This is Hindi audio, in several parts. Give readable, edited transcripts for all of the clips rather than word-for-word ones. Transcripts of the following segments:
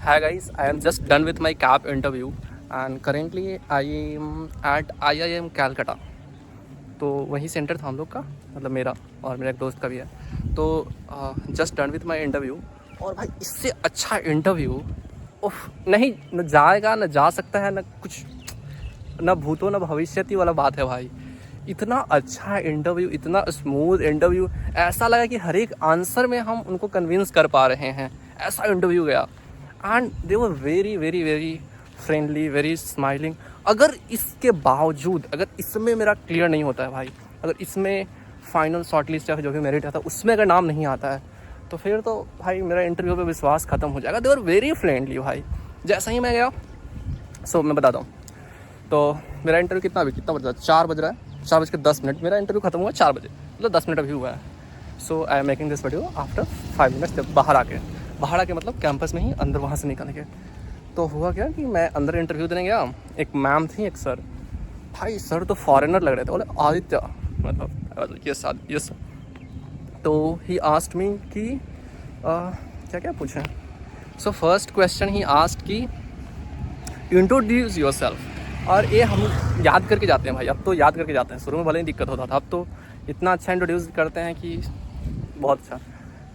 Hi guys, I am just done with my CAP interview and currently I am at IIM Calcutta. तो वही सेंटर था हम लोग का, मतलब मेरा और मेरा एक दोस्त का भी है. तो just done with my interview. और भाई इससे अच्छा इंटरव्यू उफ नहीं, न जाएगा न जा सकता है, न कुछ, न भूतो न भविष्यति वाला बात है भाई. इतना अच्छा इंटरव्यू, इतना स्मूथ इंटरव्यू, ऐसा लगा कि हर एक आंसर में हम उनको कन्विंस कर पा रहे हैं. ऐसा इंटरव्यू गया and they were very very very friendly, very smiling. अगर इसके बावजूद, अगर इसमें मेरा क्लियर नहीं होता है भाई, अगर इसमें फाइनल शॉर्ट लिस्ट या जो भी मेरिट आता है उसमें अगर नाम नहीं आता है, तो फिर तो भाई मेरा इंटरव्यू पे विश्वास ख़त्म हो जाएगा. दे वर वेरी फ्रेंडली भाई. जैसा ही मैं गया, मैं बताता हूँ. तो मेरा इंटरव्यू कितना बज रहा है, 4 बज रहा है, 4:10 मेरा इंटरव्यू खत्म हुआ 4 बजे, मतलब 10 मिनट अभी हुआ है. So I am making this video after 5 minutes. जब बाहर आके मतलब कैंपस में ही अंदर वहाँ से निकल के. तो हुआ क्या कि मैं अंदर इंटरव्यू देने गया. एक मैम थी, एक सर. भाई सर तो फॉरेनर लग रहे थे, बोले आदित्य, मतलब यस. तो ही आस्क्ड मी कि क्या क्या पूछें. So first question he asked कि इंट्रोड्यूस योर सेल्फ. और ये हम याद करके जाते हैं भाई, अब तो याद करके जाते हैं. शुरू में भले ही दिक्कत होता था, अब तो इतना अच्छा इंट्रोड्यूस करते हैं कि बहुत अच्छा.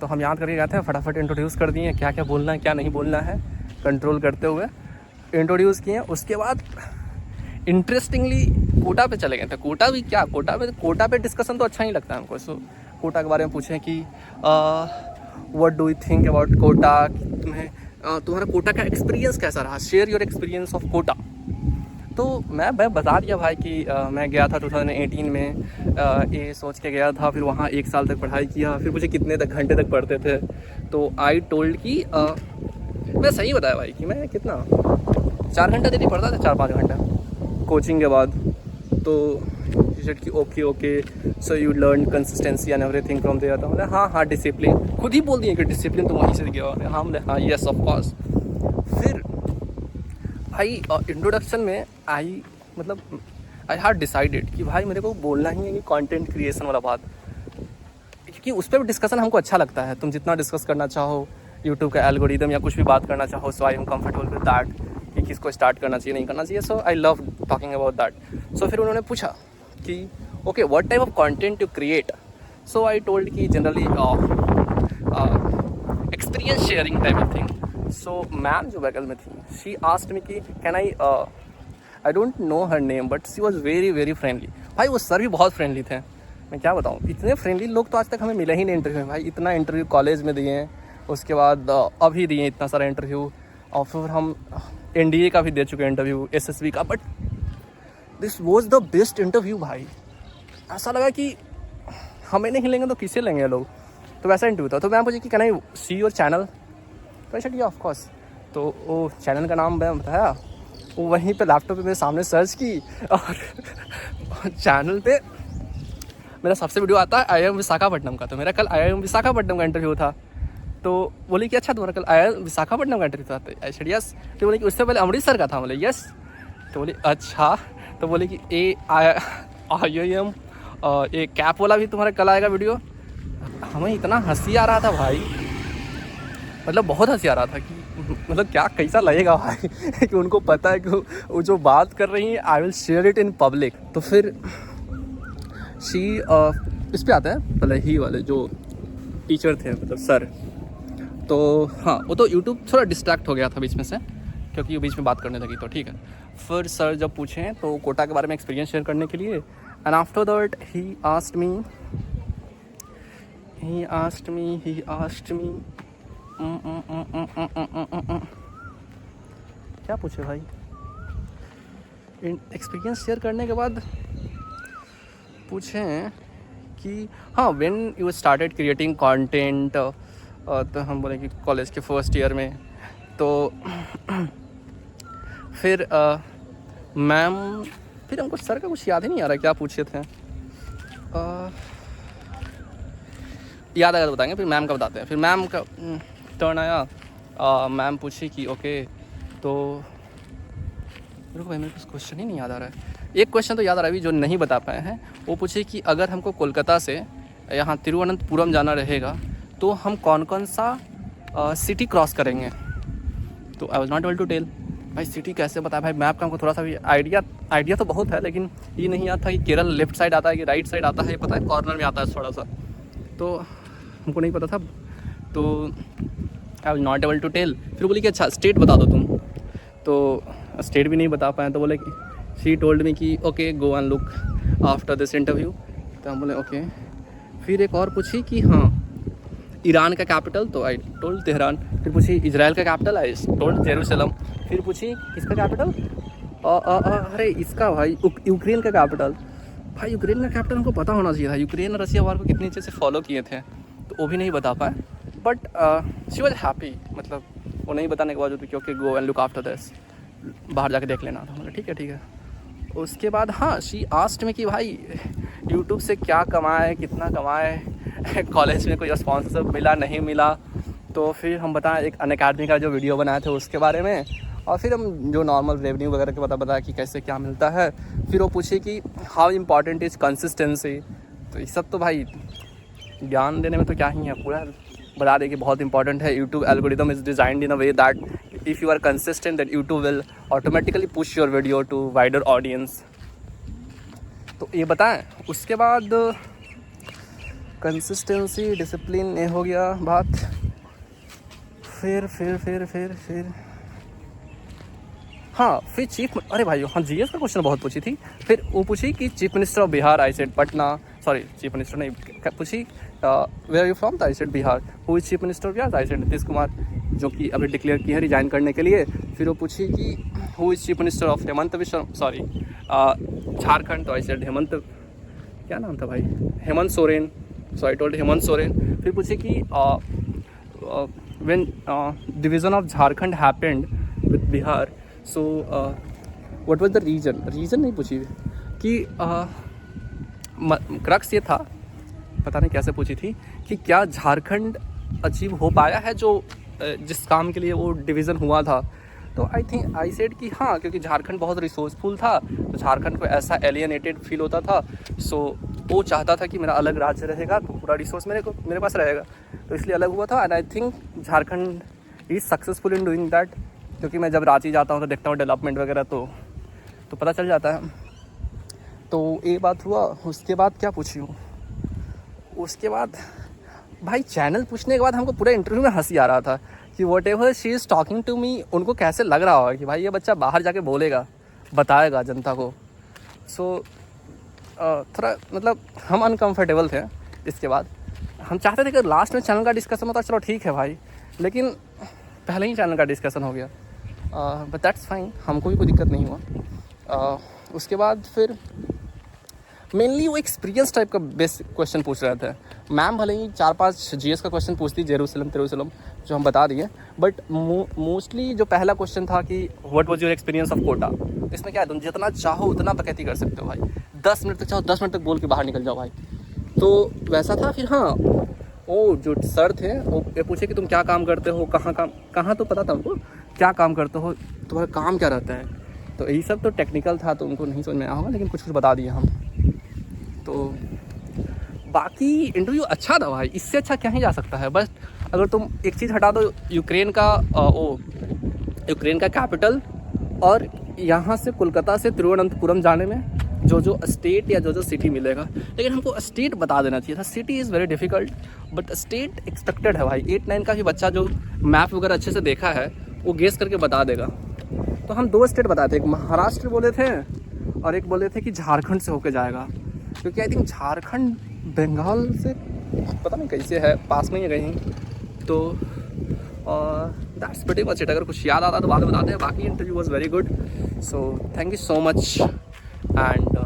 तो हम याद करके जाते हैं, फटाफट इंट्रोड्यूस कर दिए, क्या क्या बोलना है क्या नहीं बोलना है, कंट्रोल करते हुए इंट्रोड्यूस किए. उसके बाद इंटरेस्टिंगली कोटा पे चले गए थे. कोटा भी क्या, कोटा पे डिस्कशन तो अच्छा ही लगता है हमको. सो कोटा के बारे में पूछें कि what do you think about Kota. तुम्हारा कोटा का एक्सपीरियंस कैसा रहा, share your experience of Kota. तो मैं बता दिया भाई कि मैं गया था 2018 में, ये सोच के गया था. फिर वहाँ 1 साल तक पढ़ाई किया. फिर मुझे कितने तक घंटे तक पढ़ते थे, तो आई टोल्ड कि मैं सही बताया भाई कि मैं कितना 4 घंटा डेली पढ़ता था, 4-5 घंटा कोचिंग के बाद. तो सेड कि okay so you learn consistency and everything from there. तो बोले हाँ डिसिप्लिन, खुद ही बोल दिए कि डिसिप्लिन तो वहीं से गया. हाँ बोले हाँ यस ऑफ कोर्स. फिर भाई इंट्रोडक्शन में आई हैड डिसाइडेड कि भाई मेरे को बोलना ही है कि कंटेंट क्रिएशन वाला बात, क्योंकि उस पर भी डिस्कशन हमको अच्छा लगता है. तुम जितना डिस्कस करना चाहो, यूट्यूब का एल्गोरिदम या कुछ भी बात करना चाहो, so I am comfortable with that कि किसको स्टार्ट करना चाहिए नहीं करना चाहिए. So I love talking about that. So फिर उन्होंने पूछा कि okay what type of content you create. So I told कि generally experience sharing type of thing. So ma'am जो बगल में थी, शी आस्क्ड मी कि can I don't know her name but she was very very friendly. भाई वो सर भी बहुत फ्रेंडली थे. मैं क्या बताऊँ, इतने फ्रेंडली लोग तो आज तक हमें मिले ही नहीं इंटरव्यू में भाई. इतना इंटरव्यू कॉलेज में दिए हैं, उसके बाद अभी दिए इतना सारा इंटरव्यू, और फिर हम NDA का भी दे चुके हैं इंटरव्यू, SSB का. But this was the best interview भाई. ऐसा लगा कि हमें नहीं लेंगे तो किसे लेंगे लोग. तो वैसा इंटरव्यू था. तो मैं पूछी कि can I see your channel. तो ऐसा किया ऑफकोर्स. तो वो चैनल का नाम मैं बताया, वो वहीं पे लैपटॉप पे मेरे सामने सर्च की, और चैनल पे मेरा सबसे वीडियो आता है IIM विशाखापट्टनम का. तो मेरा कल IIM विशाखापट्टनम का इंटरव्यू था. तो बोली कि अच्छा तुम्हारा कल IIM विशाखापट्टनम का इंटरव्यू था. तो आई यस. तो बोले कि उससे पहले अमृतसर का था. बोले यस. तो बोली अच्छा. तो बोले कि IIM ये कैप वाला भी तुम्हारा कल आएगा वीडियो. हमें इतना हंसी आ रहा था भाई, मतलब बहुत हंसी आ रहा था कि मतलब क्या कैसा लगेगा भाई कि उनको पता है कि वो जो बात कर रही है I will share it in public. तो फिर शी इस पे आता है पहले ही वाले जो टीचर थे, मतलब सर. तो हाँ, वो तो यूट्यूब थोड़ा डिस्ट्रैक्ट हो गया था बीच में से, क्योंकि वो बीच में बात करने लगी. तो ठीक है. फिर सर जब पूछे तो कोटा के बारे में एक्सपीरियंस शेयर करने के लिए, and after that he asked me क्या पूछे भाई. एक्सपीरियंस शेयर करने के बाद पूछें कि हाँ when you started creating content. तो हम बोले कि कॉलेज के फर्स्ट ईयर में. तो फिर मैम, फिर हमको सर का कुछ याद ही नहीं आ रहा क्या पूछे थे. याद आएगा तो बताएंगे. फिर मैम का बताते हैं. फिर मैम का टर्न आया. मैम पूछी कि ओके तो रुको भाई, मेरे को क्वेश्चन ही नहीं याद आ रहा है. एक क्वेश्चन तो याद आ रहा है जो नहीं बता पाए हैं. वो पूछे कि अगर हमको कोलकाता से यहाँ तिरुवनंतपुरम जाना रहेगा तो हम कौन कौन सा सिटी क्रॉस करेंगे. तो I was not able to tell भाई सिटी कैसे बताया भाई। मैप का हमको थोड़ा सा भी आइडिया तो बहुत है, लेकिन ये नहीं आता कि केरल लेफ्ट साइड आता है कि राइट साइड आता है, पता है कॉर्नर में आता है थोड़ा सा, तो हमको नहीं पता था। तो I was not able to tell. फिर बोली कि अच्छा स्टेट बता दो तुम, तो स्टेट भी नहीं बता पाए। तो बोले कि शी टोल्ड मी कि okay go and look after this interview. तो हम बोले ओके। फिर एक और पूछी कि हाँ ईरान का कैपिटल, तो आई टोल्ड तेहरान। फिर पूछी इजराइल का कैपिटल, आई टोल्ड जेरूसलम। फिर पूछी किसका कैपिटल, अरे इसका भाई यूक्रेन का कैपिटल। भाई यूक्रेन का कैपिटल हमको पता होना चाहिए था, यूक्रेन और रशिया वार को कितनी अच्छे से फॉलो किए थे, तो वो भी नहीं बता पाए। बट शी वॉज हैप्पी, मतलब वो नहीं बताने के बावजूद कि okay go and look after this, बाहर जाके देख लेना था। मतलब ठीक है। उसके बाद हाँ शी आस्क्ड में कि भाई यूट्यूब से क्या कमाए, कितना कमाए, कॉलेज में कोई स्पॉन्सरशिप मिला नहीं मिला। तो फिर हम बताएं एक अनअकैडमी का जो वीडियो बनाए थे उसके बारे में, और फिर हम जो नॉर्मल रेवेन्यू वगैरह के बताया कि कैसे क्या मिलता है। फिर वो पूछे कि हाउ इम्पॉर्टेंट इज़ कंसिस्टेंसी। तो ये सब तो भाई ज्ञान देने में तो क्या ही है, पूरा बता दें कि बहुत इंपॉर्टेंट है। YouTube algorithm is designed in a way that if you are consistent that YouTube will automatically push your video to wider audience. तो ये बताएं। उसके बाद कंसिस्टेंसी डिसिप्लिन ये हो गया बात। फिर हाँ फिर चीफ, अरे भाई हाँ जीएस का क्वेश्चन बहुत पूछी थी। फिर वो पूछी कि chief minister of Bihar, I said Patna, sorry chief minister नहीं, पूछी where are you from, I said Bihar. Who is chief minister of Bihar, I said Nitish Kumar, जो कि अभी डिक्लेयर किए हैं रिजाइन करने के लिए। फिर वो पूछी कि who is chief minister of Hemant विश्व, सॉरी झारखंड, तो आई सेड हेमंत, क्या नाम था भाई, Hemant Soren, so I told Hemant Soren. फिर पूछी कि when division of Jharkhand happened with Bihar, so what was the reason नहीं पूछी कि क्रक्स ये था, पता नहीं कैसे पूछी थी कि क्या झारखंड अचीव हो पाया है जो जिस काम के लिए वो डिवीज़न हुआ था। तो आई सेड कि हाँ, क्योंकि झारखंड बहुत रिसोर्सफुल था, तो झारखंड को ऐसा एलियनेटेड फील होता था। सो वो चाहता था कि मेरा अलग राज्य रहेगा तो पूरा रिसोर्स मेरे पास रहेगा, तो इसलिए अलग हुआ था। And I think Jharkhand is successful in doing that, क्योंकि मैं जब रांची जाता हूँ तो देखता हूँ डेवलपमेंट वगैरह, तो पता चल जाता है। तो ये बात हुआ। उसके बाद क्या पूछी हूँ, उसके बाद भाई चैनल पूछने के बाद हमको पूरे इंटरव्यू में हंसी आ रहा था कि whatever she is talking to me, उनको कैसे लग रहा होगा कि भाई ये बच्चा बाहर जाके बोलेगा, बताएगा जनता को। सो थोड़ा मतलब हम अनकम्फर्टेबल थे। इसके बाद हम चाहते थे कि लास्ट में चैनल का डिस्कशन होता, चलो ठीक है भाई, लेकिन पहले ही चैनल का डिस्कशन हो गया। बट दैट्स फाइन, हमको भी कोई दिक्कत नहीं हुआ। उसके बाद फिर मेनली वो एक्सपीरियंस टाइप का बेसिक क्वेश्चन पूछ रहे थे। मैम भले ही 4-5 जीएस का क्वेश्चन पूछती, जेरूसलम जो हम बता दिए, बट मोस्टली जो पहला क्वेश्चन था कि what was your experience of Kota, इसमें क्या है, तुम जितना चाहो उतना बकैती कर सकते हो भाई, 10 मिनट तक चाहो 10 मिनट तक बोल के बाहर निकल जाओ भाई। तो वैसा था। फिर हाँ वो जो सर थे वो पूछे कि तुम क्या काम करते हो, कहाँ, तो पता था उनको क्या काम करते हो, तुम्हारा काम क्या रहता है। तो यही सब तो टेक्निकल था, तो उनको नहीं समझ में आया होगा, लेकिन कुछ बता दिया हम। तो बाकी इंटरव्यू अच्छा था भाई, इससे अच्छा क्या ही जा सकता है। बस अगर तुम एक चीज़ हटा दो, यूक्रेन का कैपिटल, और यहाँ से कोलकाता से तिरुवनंतपुरम जाने में जो स्टेट या जो सिटी मिलेगा, लेकिन हमको स्टेट बता देना चाहिए था। City is very difficult, but state expected है भाई। 8-9 का भी बच्चा जो मैप वगैरह अच्छे से देखा है वो गेस करके बता देगा। तो हम 2 स्टेट बताए थे, एक महाराष्ट्र बोले थे और एक बोले थे कि झारखंड से होके जाएगा, क्योंकि आई थिंक झारखंड बंगाल से पता नहीं कैसे है, पास में ही है कहीं। तो दैट्स प्रीटी मच इट। अगर कुछ याद आता तो बाद में बताते हैं। बाकी interview was very good, so thank you so much and